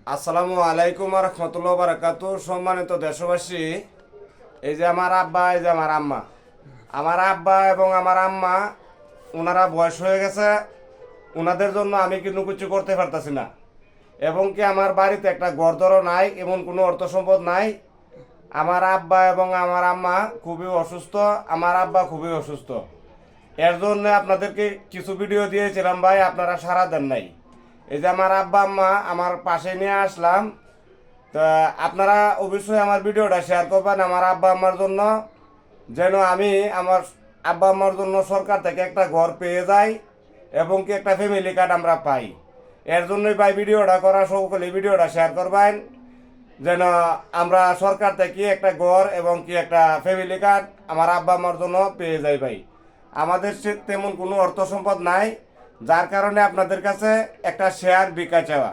আসসালামু আলাইকুম রহমতুল্লাহ বারাকাতু। সম্মানিত দেশবাসী, এই যে আমার আব্বা, এই যে আমার আম্মা। আমার আব্বা এবং আমার আম্মা ওনারা বয়স হয়ে গেছে। ওনাদের জন্য আমি কিন্তু কিছু করতে পারতাছি না, এবং কি আমার বাড়িতে একটা গড়দরও নাই, এমন কোনো অর্থ সম্পদ নাই। আমার আব্বা এবং আমার আম্মা খুবই অসুস্থ। আমার আব্বা খুবই অসুস্থ। এর জন্য আপনাদেরকে কিছু ভিডিও দিয়েছিলাম ভাই, আপনারা সাড়া দেন নাই। এই যে আমার আব্বা আম্মা আমার পাশে নিয়ে আসলাম। তা আপনারা অবশ্যই আমার ভিডিওটা শেয়ার করবেন আমার আব্বা আম্মার জন্য, যেন আমি আমার আব্বা আম্মার জন্য সরকার থেকে একটা ঘর পেয়ে যাই, এবং কি একটা ফ্যামিলি কার্ড আমরা পাই। এর জন্যই ভাই ভিডিওটা করা, সকলে ভিডিওটা শেয়ার করবেন, যেন আমরা সরকার থেকে একটা ঘর এবং কি একটা ফ্যামিলি কার্ড আমার আব্বা আম্মার জন্য পেয়ে যাই ভাই। আমাদের তেমন কোনো অর্থ সম্পদ নাই, যার কারণে আপনাদের কাছে একটা শেয়ার বিকা চাওয়া।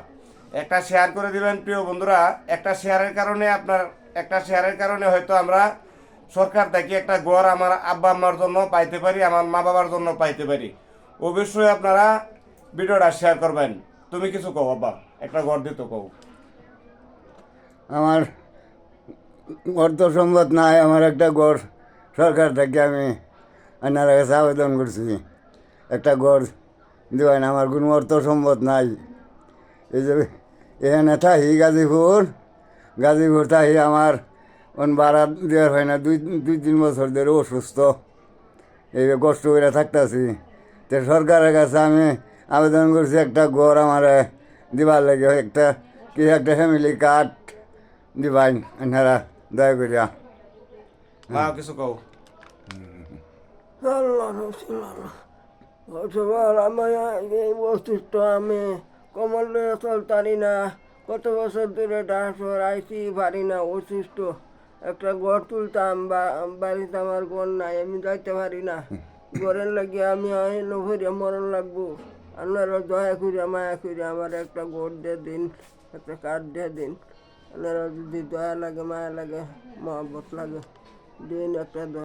একটা শেয়ার করে দিবেন প্রিয় বন্ধুরা। একটা শেয়ারের কারণে হয়তো আমরা সরকার থেকে একটা ঘর আমার আব্বা আম্মার জন্য পাইতে পারি, আমার মা বাবার জন্য পাইতে পারি। অবশ্যই আপনারা ভিডিওটা শেয়ার করবেন। তুমি কিছু কও আব্বা, একটা ঘর দিতে কও। আমার অর্থ সম্পদ নাই, আমার একটা ঘর সরকার থেকে আমি আনার কাছে আবেদন করছি একটা ঘর দেবেন। আমার কোনো অর্থ সম্পদ নাই। এই যে এখানে থাকি গাজীপুর থাকি, আমার ভাড়া দেওয়ার হয় না। দুই দুই তিন বছর ধরে অসুস্থ, এই কষ্ট করে থাকতেছি। তো সরকারের কাছে আমি আবেদন করছি একটা ঘর আমার দিবার লাগে, একটা ফ্যামিলি কার্ড দিবাই এনারা দয়া করিয়া। মা কিছু কও। আমি এই অসুস্থ, আমি কমল লয়ে চলতারি না। কত বছর ধরে ডাক্তার আইসি পারি না, অসুস্থ। একটা ঘর তুলতাম, বাড়িতে আমার ঘর নাই, আমি যাইতে পারি না। ঘরের লাগে আমি নভরিয়া মরণ লাগবো। আপনারা দয়া করিয়া মায়া করিয়া আমার একটা ঘর দিয়ে দিন, একটা কার্ড দিয়ে দিন। আপনারা যদি দয়া লাগে, মায়া লাগে, মহব্বত লাগে, দিন একটা